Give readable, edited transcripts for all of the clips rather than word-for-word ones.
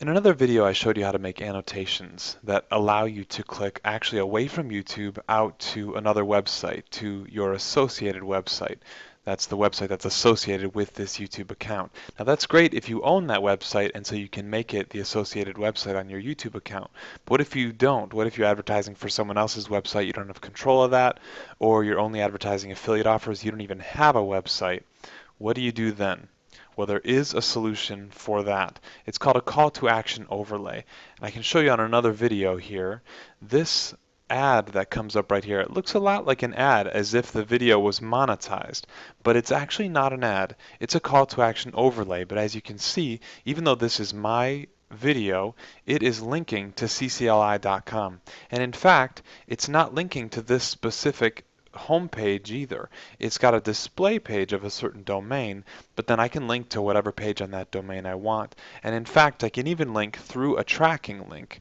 In another video, I showed you how to make annotations that allow you to click actually away from YouTube out to another website, to your associated website. That's the website that's associated with this YouTube account. Now that's great if you own that website and so you can make it the associated website on your YouTube account. But what if you don't? What if you're advertising for someone else's website, you don't have control of that, or you're only advertising affiliate offers, you don't even have a website? What do you do then? Well, there is a solution for that. It's called a call to action overlay. And I can show you on another video here. This ad that comes up right here, it looks a lot like an ad as if the video was monetized, but it's actually not an ad. It's a call to action overlay, but as you can see, even though this is my video, it is linking to ccli.com. And in fact, it's not linking to this specific homepage either. It's got a display page of a certain domain, but then I can link to whatever page on that domain I want. And in fact, I can even link through a tracking link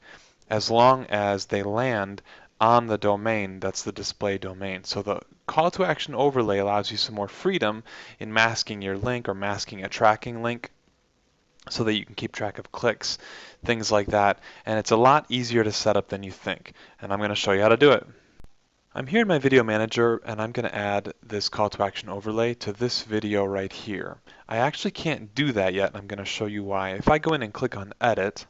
as long as they land on the domain that's the display domain. So the call to action overlay allows you some more freedom in masking your link or masking a tracking link so that you can keep track of clicks, things like that. And it's a lot easier to set up than you think. And I'm going to show you how to do it. I'm here in my video manager and I'm going to add this call to action overlay to this video right here. I actually can't do that yet and I'm going to show you why. If I go in and click on edit,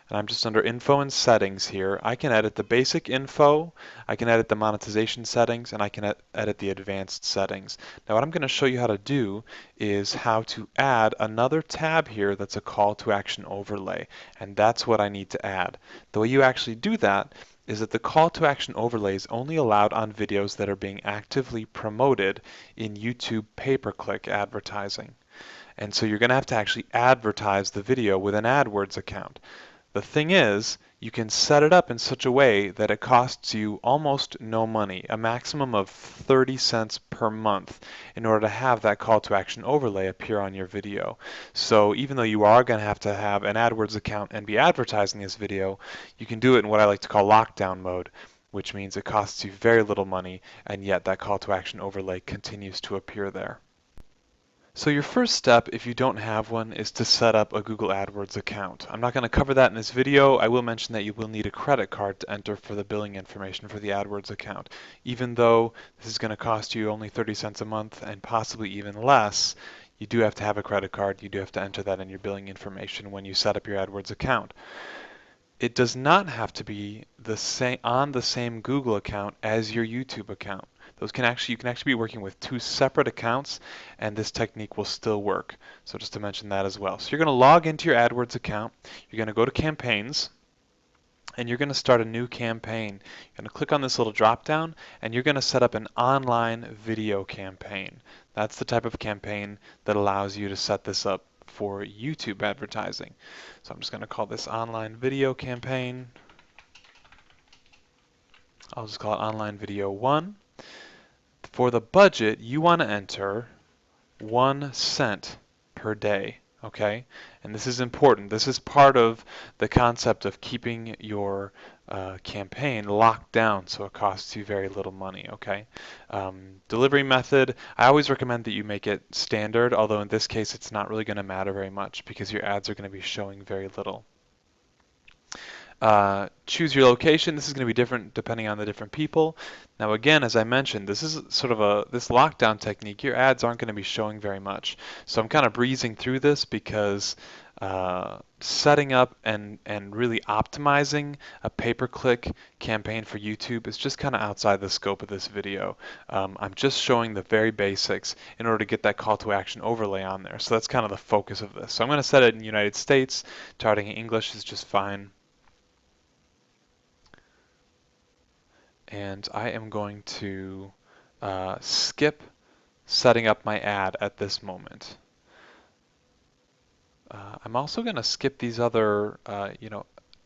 and I'm just under info and settings here, I can edit the basic info, I can edit the monetization settings, and I can edit the advanced settings. Now what I'm going to show you how to do is how to add another tab here that's a call to action overlay, and that's what I need to add. The way you actually do that is that the call to action overlay is only allowed on videos that are being actively promoted in YouTube pay-per-click advertising. And so you're going to have to actually advertise the video with an AdWords account. The thing is, you can set it up in such a way that it costs you almost no money, a maximum of 30 cents per month, in order to have that call to action overlay appear on your video. So even though you are going to have an AdWords account and be advertising this video, you can do it in what I like to call lockdown mode, which means it costs you very little money, and yet that call to action overlay continues to appear there. So your first step, if you don't have one, is to set up a Google AdWords account. I'm not going to cover that in this video. I will mention that you will need a credit card to enter for the billing information for the AdWords account. Even though this is going to cost you only 30 cents a month and possibly even less, you do have to have a credit card. You do have to enter that in your billing information when you set up your AdWords account. It does not have to be on the same Google account as your YouTube account. You can actually be working with two separate accounts and this technique will still work. So just to mention that as well. So you're going to log into your AdWords account. You're going to go to campaigns and you're going to start a new campaign. You're going to click on this little drop down and you're going to set up an online video campaign. That's the type of campaign that allows you to set this up for YouTube advertising. So I'm just going to call this online video campaign. I'll just call it online video 1. For the budget, you want to enter 1 cent per day, okay? And this is important. This is part of the concept of keeping your campaign locked down so it costs you very little money, okay? Delivery method, I always recommend that you make it standard, although in this case it's not really going to matter very much because your ads are going to be showing very little. Choose your location. This is going to be different depending on the different people. Now again, as I mentioned, this is sort of this lockdown technique. Your ads aren't going to be showing very much. So I'm kind of breezing through this because setting up and really optimizing a pay-per-click campaign for YouTube is just kind of outside the scope of this video. I'm just showing the very basics in order to get that call to action overlay on there. So that's kind of the focus of this. So I'm going to set it in United States. Targeting English is just fine. And I am going to skip setting up my ad at this moment. I'm also going to skip these other,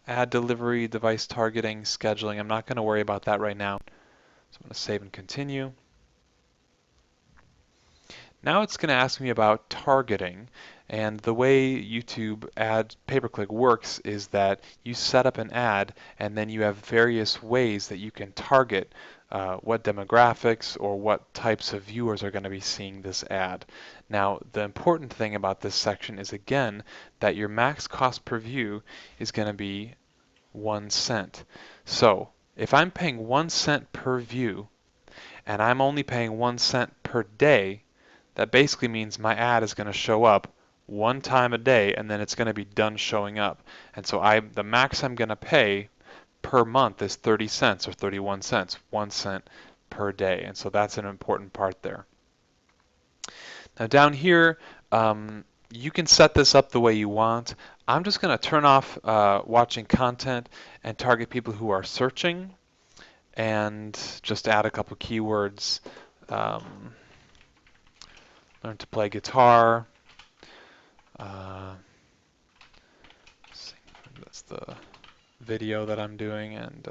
ad delivery, device targeting, scheduling. I'm not going to worry about that right now. So I'm going to save and continue. Now it's going to ask me about targeting, and the way YouTube ad pay-per-click works is that you set up an ad and then you have various ways that you can target what demographics or what types of viewers are going to be seeing this ad. Now, the important thing about this section is, again, that your max cost per view is going to be 1 cent. So if I'm paying 1 cent per view and I'm only paying 1 cent per day, that basically means my ad is going to show up one time a day and then it's going to be done showing up. And so the max I'm going to pay per month is 30 cents or 31 cents, 1 cent per day. And so that's an important part there. Now down here, you can set this up the way you want. I'm just going to turn off watching content and target people who are searching, and just add a couple keywords. Learn to play guitar. That's the video that I'm doing, and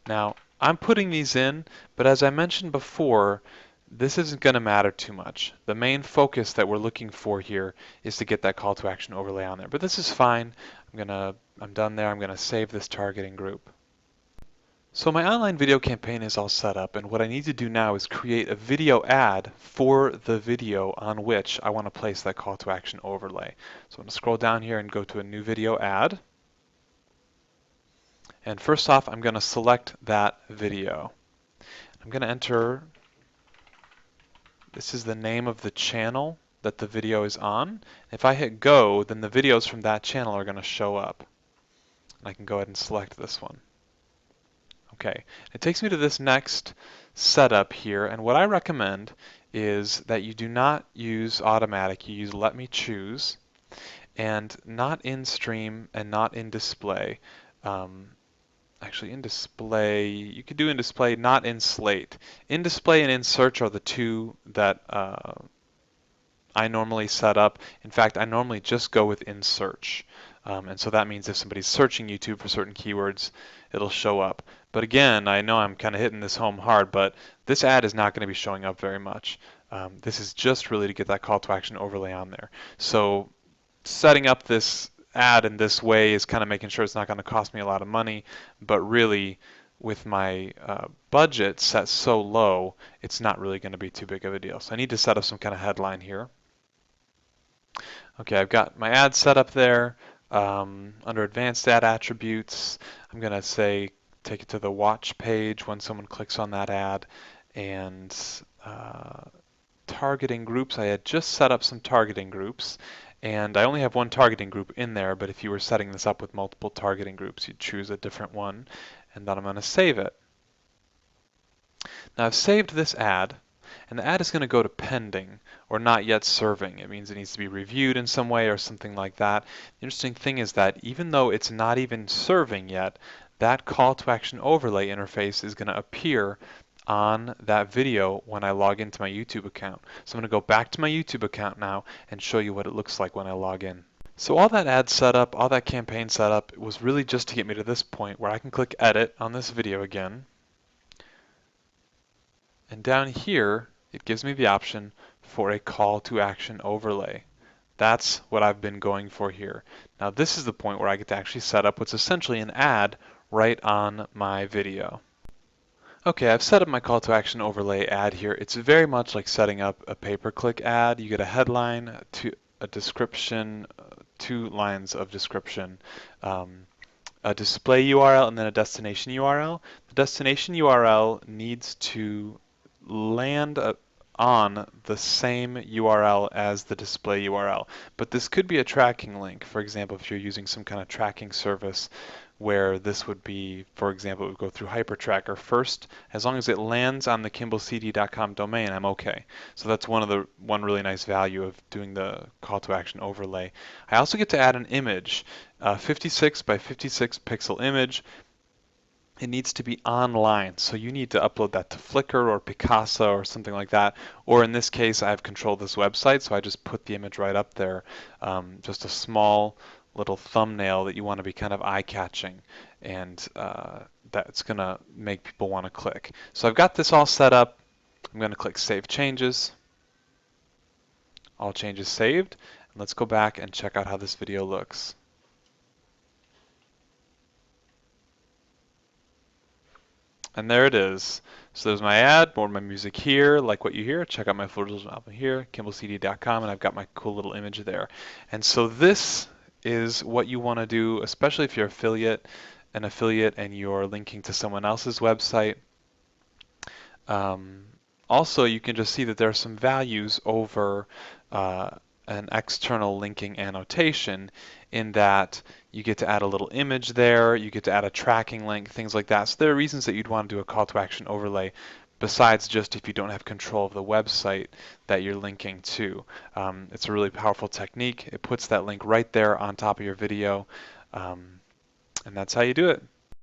now I'm putting these in, but as I mentioned before, this isn't going to matter too much. The main focus that we're looking for here is to get that call to action overlay on there. But this is fine. I'm done there. I'm going to save this targeting group. So my online video campaign is all set up, and what I need to do now is create a video ad for the video on which I want to place that call to action overlay. So I'm going to scroll down here and go to a new video ad. And first off, I'm going to select that video. I'm going to enter, this is the name of the channel that the video is on. If I hit go, then the videos from that channel are going to show up. And I can go ahead and select this one. Okay, it takes me to this next setup here, and what I recommend is that you do not use automatic, you use let me choose, and not in stream and not in display. Actually, in display, you could do in display, not in slate. In display and in search are the two that I normally set up. In fact, I normally just go with in search. And so that means if somebody's searching YouTube for certain keywords, it'll show up. But again, I know I'm kind of hitting this home hard, but this ad is not going to be showing up very much. This is just really to get that call to action overlay on there. So setting up this ad in this way is kind of making sure it's not going to cost me a lot of money, but really with my budget set so low, it's not really going to be too big of a deal. So I need to set up some kind of headline here. Okay, I've got my ad set up there. Under advanced ad attributes, I'm going to say take it to the watch page when someone clicks on that ad, and targeting groups, I had just set up some targeting groups, and I only have one targeting group in there, but if you were setting this up with multiple targeting groups, you'd choose a different one, and then I'm going to save it. Now I've saved this ad, and the ad is going to go to pending or not yet serving. It means it needs to be reviewed in some way or something like that. The interesting thing is that even though it's not even serving yet, that call to action overlay interface is going to appear on that video when I log into my YouTube account. So I'm going to go back to my YouTube account now and show you what it looks like when I log in. So all that ad setup, all that campaign setup was really just to get me to this point where I can click edit on this video again. And down here, it gives me the option for a call to action overlay. That's what I've been going for here. Now this is the point where I get to actually set up what's essentially an ad right on my video. Okay, I've set up my call to action overlay ad here. It's very much like setting up a pay-per-click ad. You get a headline, a description, 2 lines of description, a display URL, and then a destination URL. The destination URL needs to land on the same URL as the display URL. But this could be a tracking link. For example, if you're using some kind of tracking service where this would be, for example, it would go through Hypertracker first. As long as it lands on the kimballcd.com domain, I'm okay. So that's one really nice value of doing the call to action overlay. I also get to add an image, 56 by 56 pixel image. It needs to be online, so you need to upload that to Flickr or Picasa or something like that. Or in this case, I have control of this website, so I just put the image right up there. Just a small little thumbnail that you want to be kind of eye-catching, and that's going to make people want to click. So I've got this all set up. I'm going to click Save Changes. All changes saved. And let's go back and check out how this video looks. And there it is. So there's my ad, more of my music here, like what you hear. Check out my photos album here, kimballcd.com, and I've got my cool little image there. And so this is what you want to do, especially if you're an affiliate and you're linking to someone else's website. Also, you can just see that there are some values over an external linking annotation in that you get to add a little image there, you get to add a tracking link, things like that. So there are reasons that you'd want to do a call to action overlay besides just if you don't have control of the website that you're linking to. It's a really powerful technique. It puts that link right there on top of your video, and that's how you do it.